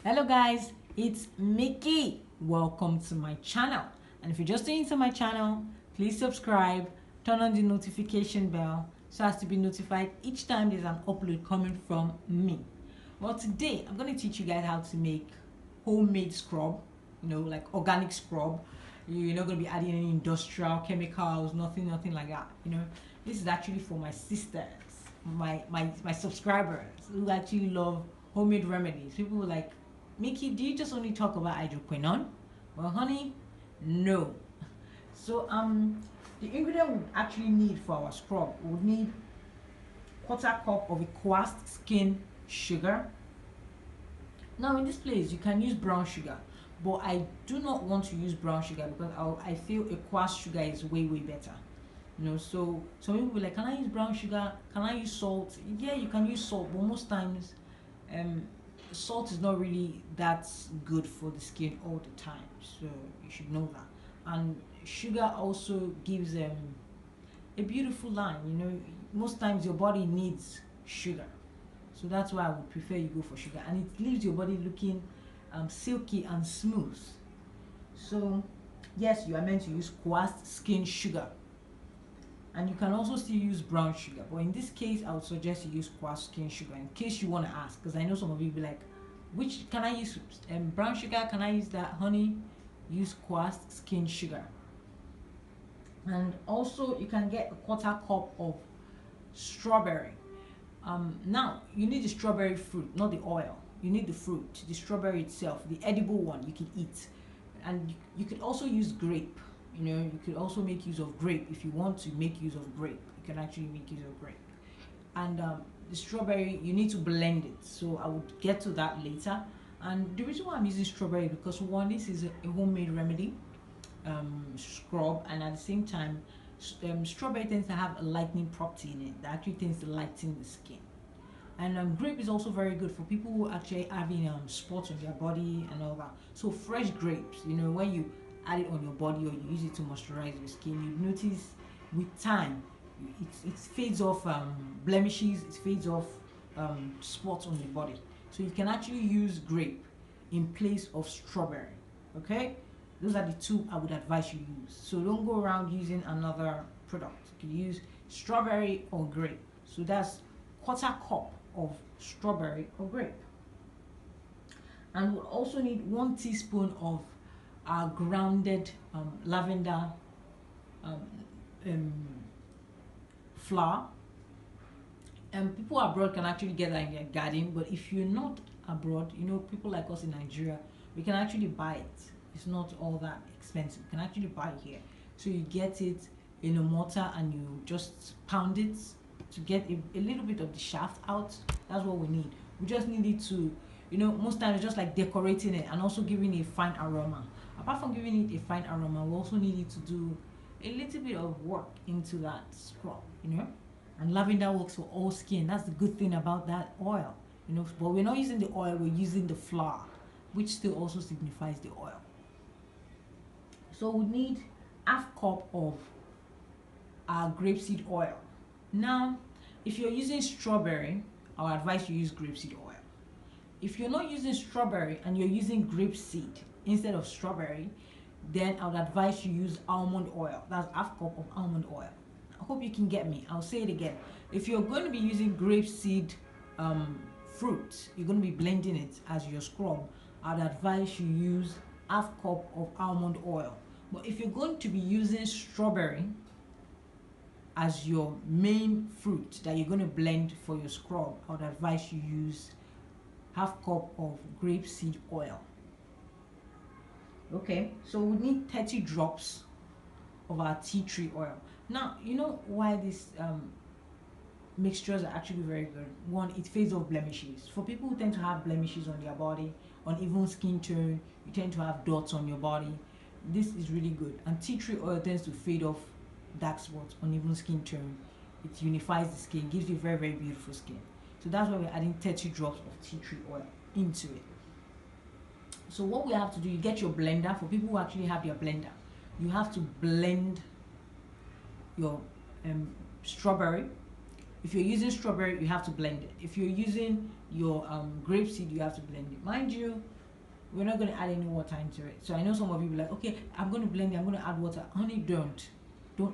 Hello guys, it's Mickey. Welcome to my channel. And if you're just new to my channel, please subscribe, turn on the notification bell so as to be notified each time there's an upload coming from me. Well, today I'm going to teach you guys how to make homemade scrub, like organic scrub. You're not going to be adding any industrial chemicals, nothing like that. This is actually for my sisters, my subscribers who actually love homemade remedies. People were like, Mickey, do you just only talk about hydroquinone? Well, honey, no. So the ingredient we actually need for our scrub, we would need quarter cup of a coarsed skin sugar. Now in this place you can use brown sugar, but I do not want to use brown sugar because I feel a coarse sugar is way better. So some people will be like, can I use brown sugar? Can I use salt? Yeah, you can use salt, but most times um salt is not really that good for the skin all the time, so you should know that. And sugar also gives a beautiful line. Most times your body needs sugar, so that's why I would prefer you go for sugar, and it leaves your body looking silky and smooth. So yes, you are meant to use coarsed skin sugar, and you can also still use brown sugar, but in this case I would suggest you use coarse skin sugar in case you want to ask, because I know some of you be like, which can I use, brown sugar, can I use that? Honey, use coarse skin sugar. And also you can get a quarter cup of strawberry. Now you need the strawberry fruit, not the oil. You need the fruit, the strawberry itself, the edible one you can eat. And you could also use grape. You could also make use of grape. If you want to make use of grape, you can actually make use of grape. And the strawberry, you need to blend it, so I would get to that later. And the reason why I'm using strawberry, because one, this is a homemade remedy scrub, and at the same time strawberry tends to have a lightening property in it that actually tends to lighten the skin. And grape is also very good for people who actually having spots on their body and all that. So fresh grapes, when you add it on your body or you use it to moisturize your skin, you notice with time it fades off blemishes, it fades off spots on your body. So you can actually use grape in place of strawberry. Okay, those are the two I would advise you use. So don't go around using another product. You can use strawberry or grape. So that's quarter cup of strawberry or grape. And we'll also need 1 teaspoon of our grounded lavender um, um, flower. And people abroad can actually get that in their garden, but if you're not abroad, people like us in Nigeria, we can actually buy it. It's not all that expensive. You can actually buy it here. So you get it in a mortar and you just pound it to get a little bit of the shaft out. That's what we need. We just need it to, most times it's just like decorating it and also giving it a fine aroma. Apart from giving it a fine aroma, we also need it to do a little bit of work into that scrub, and lavender works for all skin. That's the good thing about that oil, but we're not using the oil, we're using the flour, which still also signifies the oil. So we need half cup of our grapeseed oil. Now if you're using strawberry, I would advise you use grapeseed oil. If you're not using strawberry and you're using grapeseed instead of strawberry, then I would advise you use almond oil. That's half cup of almond oil. I hope you can get me. I'll say it again. If you're going to be using grapeseed fruit, you're going to be blending it as your scrub, I'd advise you use half cup of almond oil. But if you're going to be using strawberry as your main fruit that you're going to blend for your scrub, I would advise you use half cup of grapeseed oil. Okay, so we need 30 drops of our tea tree oil. Now you know why these mixtures are actually very good. One, it fades off blemishes. For people who tend to have blemishes on their body, uneven skin tone, you tend to have dots on your body, this is really good. And tea tree oil tends to fade off dark spots, uneven skin tone. It unifies the skin, gives you very beautiful skin. So that's why we're adding 30 drops of tea tree oil into it. So what we have to do, you get your blender. For people who actually have their blender, you have to blend your strawberry If you're using strawberry, you have to blend it. If you're using your grapeseed, you have to blend it. Mind you, we're not going to add any water into it. So I know some of you will be like, okay, I'm going to blend it, I'm going to add water. Honey, don't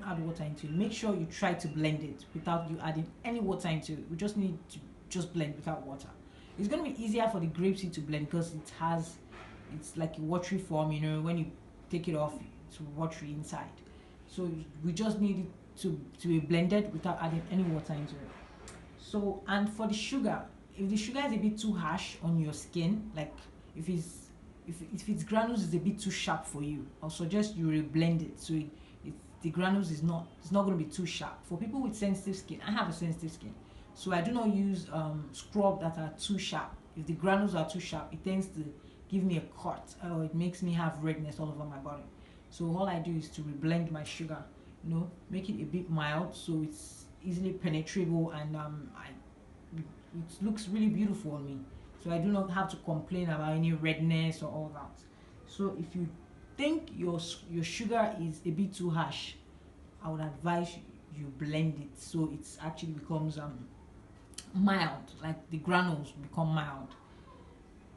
add water into it. Make sure you try to blend it without you adding any water into it. We just need to just blend without water. It's going to be easier for the grapeseed to blend because it's like a watery form, you know, when you take it off, it's watery inside. So we just need it to be blended without adding any water into it. So, and for the sugar, if the sugar is a bit too harsh on your skin, like if its granules is a bit too sharp for you, I'll suggest you reblend it so the granules it's not going to be too sharp. For people with sensitive skin, I have a sensitive skin, so I do not use scrub that are too sharp. If the granules are too sharp, it tends to give me a cut, or it makes me have redness all over my body. So all I do is to reblend my sugar, you know, make it a bit mild so it's easily penetrable, and it looks really beautiful on me. So I do not have to complain about any redness or all that. So if you think your sugar is a bit too harsh, I would advise you blend it so it actually becomes mild, like the granules become mild.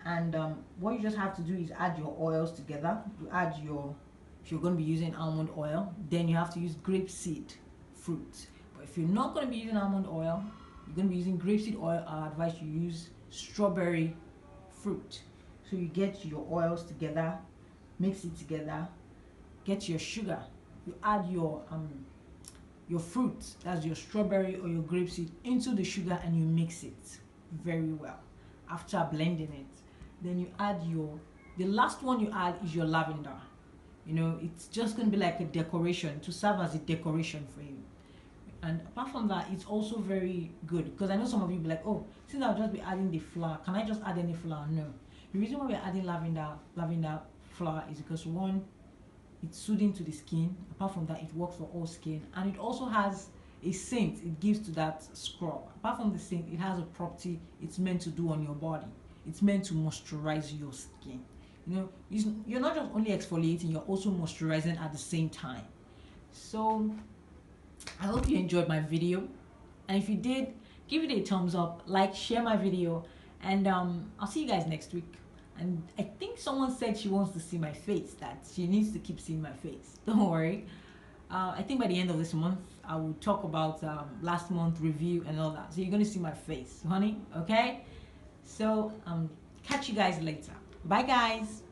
And what you just have to do is add your oils together. You add if you're going to be using almond oil, then you have to use grapeseed fruit. But if you're not going to be using almond oil, you're going to be using grapeseed oil, I advise you use strawberry fruit. So you get your oils together, mix it together, get your sugar, you add your fruit, that's your strawberry or your grapeseed, into the sugar, and you mix it very well. After blending it, then you add the last one you add is your lavender. You know, it's just going to be like a decoration, to serve as a decoration for you. And apart from that, it's also very good because I know some of you will be like, oh, since I'll just be adding the flower, can I just add any flower? No. The reason why we're adding lavender flower is because, one, it's soothing to the skin. Apart from that, it works for all skin, and it also has a scent it gives to that scrub. Apart from the scent, it has a property it's meant to do on your body. It's meant to moisturize your skin. You know, you're not just only exfoliating, you're also moisturizing at the same time. So I hope you enjoyed my video, and if you did, give it a thumbs up, like, share my video, and I'll see you guys next week. And I think someone said she wants to see my face, that she needs to keep seeing my face. Don't worry. I think by the end of this month, I will talk about last month review and all that. So you're going to see my face, honey, okay? So catch you guys later. Bye, guys.